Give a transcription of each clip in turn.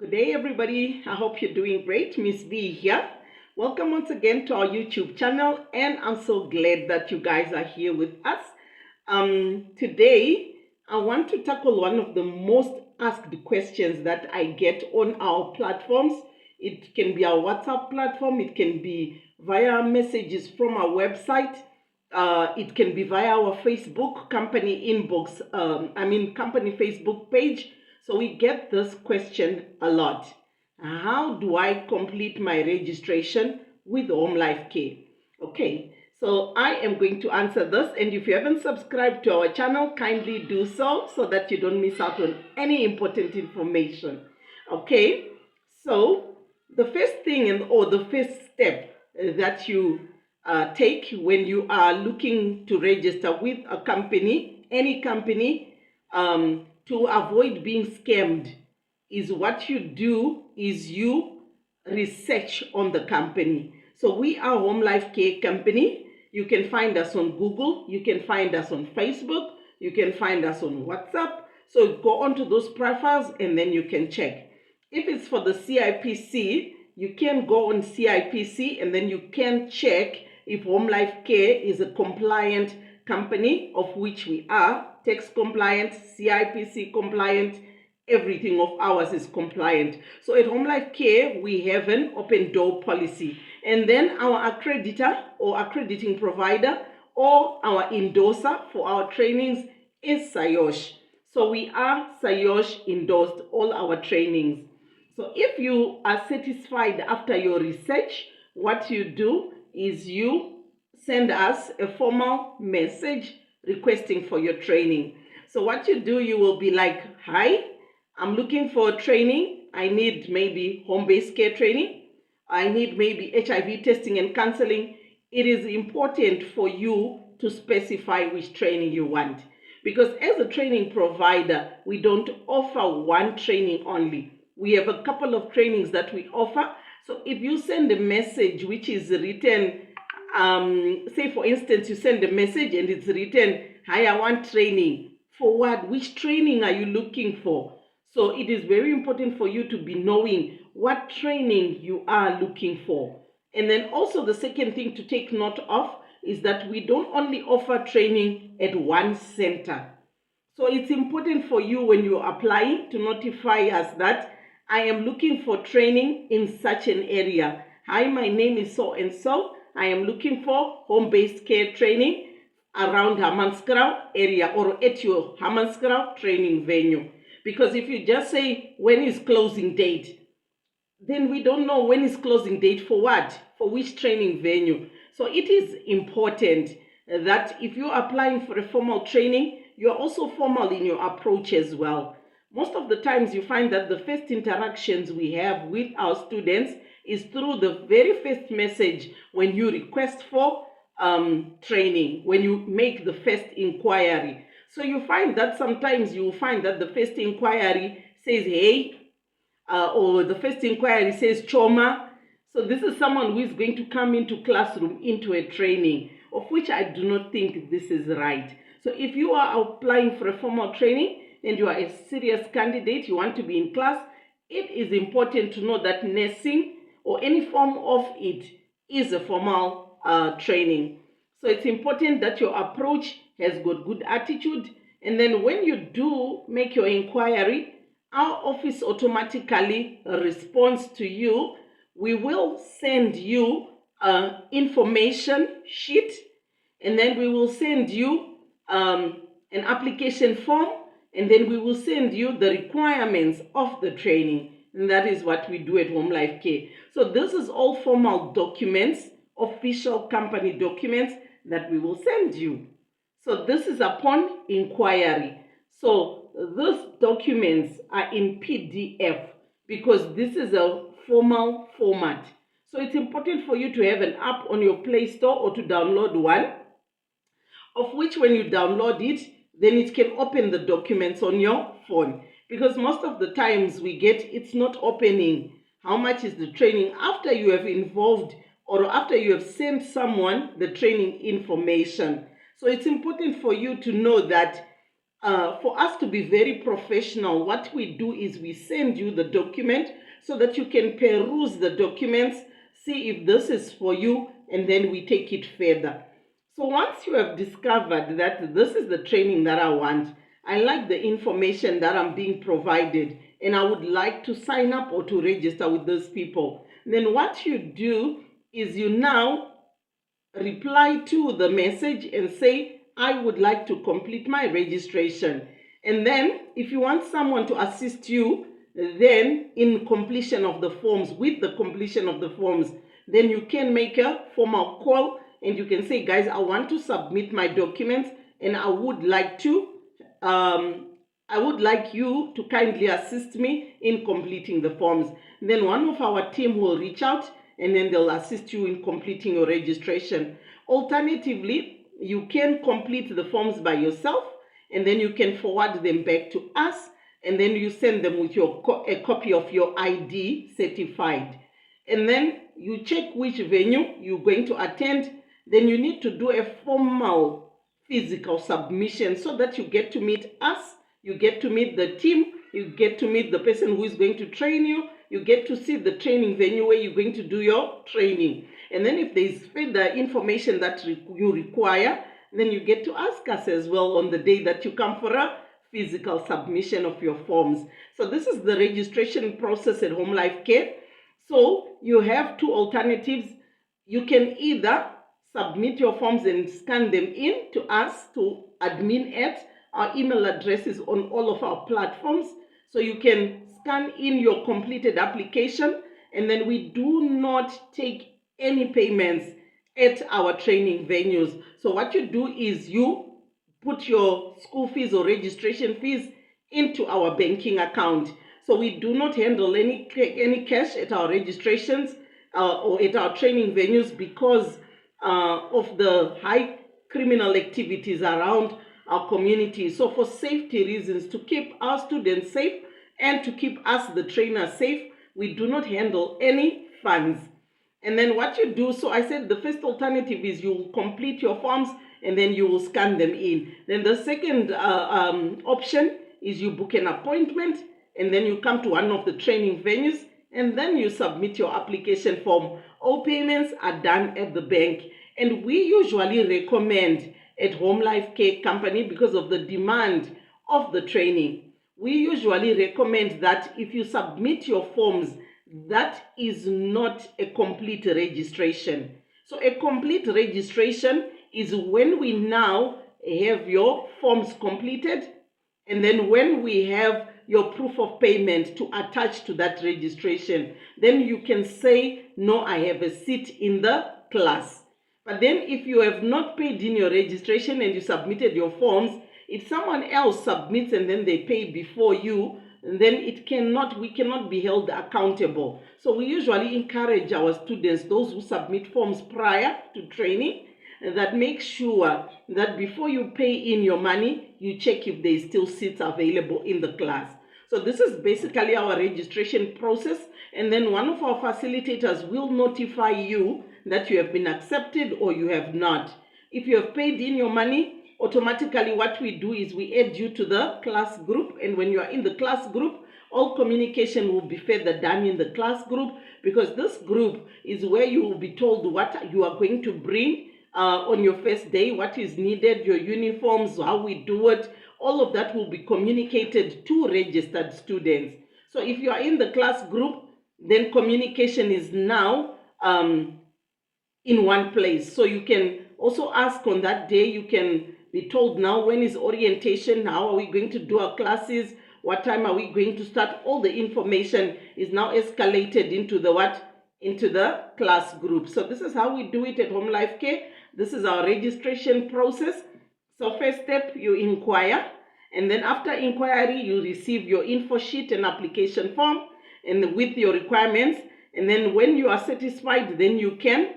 Good day, everybody. I hope you're doing great. Miss V here. Welcome once again to our YouTube channel, and I'm so glad that you guys are here with us. Today, I want to tackle one of the most asked questions that I get on our platforms. It can be our WhatsApp platform, it can be via messages from our website, it can be via our Facebook company inbox, company Facebook page. So we get this question a lot. How do I complete my registration with Home Life Care? Okay, so I am going to answer this, and if you haven't subscribed to our channel, kindly do so that you don't miss out on any important information. Okay, so the first thing or the first step that you take when you are looking to register with a company, any company, to avoid being scammed, is what you do is you research on the company. So we are Home Life Care Company. You can find us on Google, you can find us on Facebook, you can find us on WhatsApp. So go onto those profiles and then you can check. If it's for the CIPC, you can go on CIPC and then you can check if Home Life Care is a compliant company, of which we are, tax compliant, CIPC compliant, everything of ours is compliant. So at Home Life Care, we have an open door policy. And then our accreditor or accrediting provider or our endorser for our trainings is SIOSH. So we are SIOSH endorsed all our trainings. So if you are satisfied after your research, what you do is you send us a formal message requesting for your training. So what you do, you will be like, hi, I'm looking for a training. I need maybe home-based care training. I need maybe HIV testing and counseling. It is important for you to specify which training you want. Because as a training provider, we don't offer one training only. We have a couple of trainings that we offer. So if you send a message which is written, say for instance, you send a message and it's written, hi, I want training. For what? Which training are you looking for? So it is very important for you to be knowing what training you are looking for. And then also the second thing to take note of is that we don't only offer training at one center. So it's important for you when you're applying to notify us that I am looking for training in such an area. Hi, my name is so and so. I am looking for home-based care training around Hammanskraal area or at your Hammanskraal training venue. Because if you just say, when is closing date? Then we don't know when is closing date for what? For which training venue? So it is important that if you're applying for a formal training, you're also formal in your approach as well. Most of the times you find that the first interactions we have with our students is through the very first message when you request for training, when you make the first inquiry. So you find that sometimes you will find that the first inquiry says, hey, or the first inquiry says, Choma. So this is someone who is going to come into classroom, into a training, of which I do not think this is right. So if you are applying for a formal training and you are a serious candidate, you want to be in class, it is important to know that nursing or any form of it is a formal training. So it's important that your approach has got good attitude. And then when you do make your inquiry, our office automatically responds to you. We will send you an information sheet, and then we will send you an application form, and then we will send you the requirements of the training. And that is what we do at Home Life Care. So this is all formal documents, official company documents that we will send you. So this is upon inquiry. So these documents are in PDF because this is a formal format. So it's important for you to have an app on your Play Store or to download one, of which when you download it, then it can open the documents on your phone. Because most of the times we get it's not opening. How much is the training after you have involved or after you have sent someone the training information? So it's important for you to know that for us to be very professional, what we do is we send you the document so that you can peruse the documents, see if this is for you, and then we take it further. So once you have discovered that this is the training that I want, I like the information that I'm being provided, and I would like to sign up or to register with those people, then what you do is you now reply to the message and say, I would like to complete my registration. And then if you want someone to assist you, then in completion of the forms, with the completion of the forms, then you can make a formal call and you can say, guys, I want to submit my documents and I would like you to kindly assist me in completing the forms. Then one of our team will reach out and then they'll assist you in completing your registration. Alternatively, you can complete the forms by yourself and then you can forward them back to us and then you send them with a copy of your ID certified. And then you check which venue you're going to attend. Then you need to do a formal physical submission so that you get to meet us, you get to meet the team, you get to meet the person who is going to train you, you get to see the training venue where you're going to do your training. And then if there's further information that you require, then you get to ask us as well on the day that you come for a physical submission of your forms. So this is the registration process at Home Life Care. So you have two alternatives. You can either submit your forms and scan them in to us, to admin@. Our email address is on all of our platforms. So you can scan in your completed application, and then we do not take any payments at our training venues. So what you do is you put your school fees or registration fees into our banking account. So we do not handle any cash at our registrations or at our training venues because of the high criminal activities around our community. So for safety reasons, to keep our students safe and to keep us, the trainers, safe, we do not handle any funds. And then what you do, so I said the first alternative is you will complete your forms and then you will scan them in. Then the second option is you book an appointment and then you come to one of the training venues and then you submit your application form. All payments are done at the bank. And we usually recommend at Home Life Care Company, because of the demand of the training, we usually recommend that if you submit your forms, that is not a complete registration. So a complete registration is when we now have your forms completed and then when we have your proof of payment to attach to that registration, then you can say, no, I have a seat in the class. But then if you have not paid in your registration and you submitted your forms, if someone else submits and then they pay before you, then we cannot be held accountable. So we usually encourage our students, those who submit forms prior to training, that make sure that before you pay in your money, you check if there is still seats available in the class. So this is basically our registration process. And then one of our facilitators will notify you that you have been accepted or you have not. If you have paid in your money, automatically what we do is we add you to the class group. And when you are in the class group, all communication will be further done in the class group, because this group is where you will be told what you are going to bring on your first day, what is needed, your uniforms, how we do it. All of that will be communicated to registered students. So if you are in the class group, then communication is now in one place. So you can also ask on that day, you can be told now when is orientation, how are we going to do our classes, what time are we going to start. All the information is now escalated into the class group. So this is how we do it at Home Life Care. This is our registration process. So first step, you inquire, and then after inquiry, you receive your info sheet and application form and with your requirements. And then when you are satisfied, then you can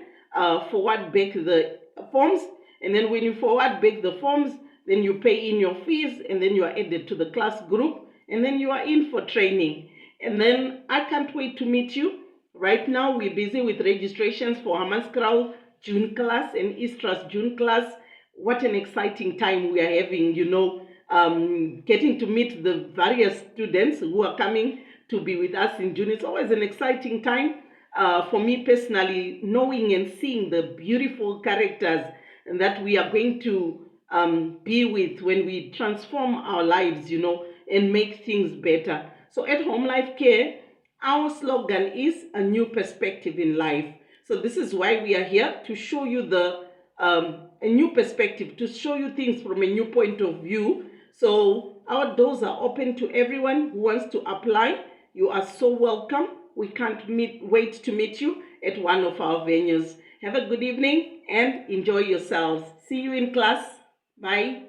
forward back the forms. And then when you forward back the forms, then you pay in your fees, and then you are added to the class group, and then you are in for training. And then I can't wait to meet you. Right now, we're busy with registrations for Hammanskraal June class and Eastras June class. What an exciting time we are having, getting to meet the various students who are coming to be with us in June. It's always an exciting time for me personally, knowing and seeing the beautiful characters that we are going to be with when we transform our lives, and make things better. So at Home Life Care, our slogan is a new perspective in life. So this is why we are here, to show you a new perspective, to show you things from a new point of view. So our doors are open to everyone who wants to apply. You are so welcome. We can't wait to meet you at one of our venues. Have a good evening and enjoy yourselves. See you in class. Bye.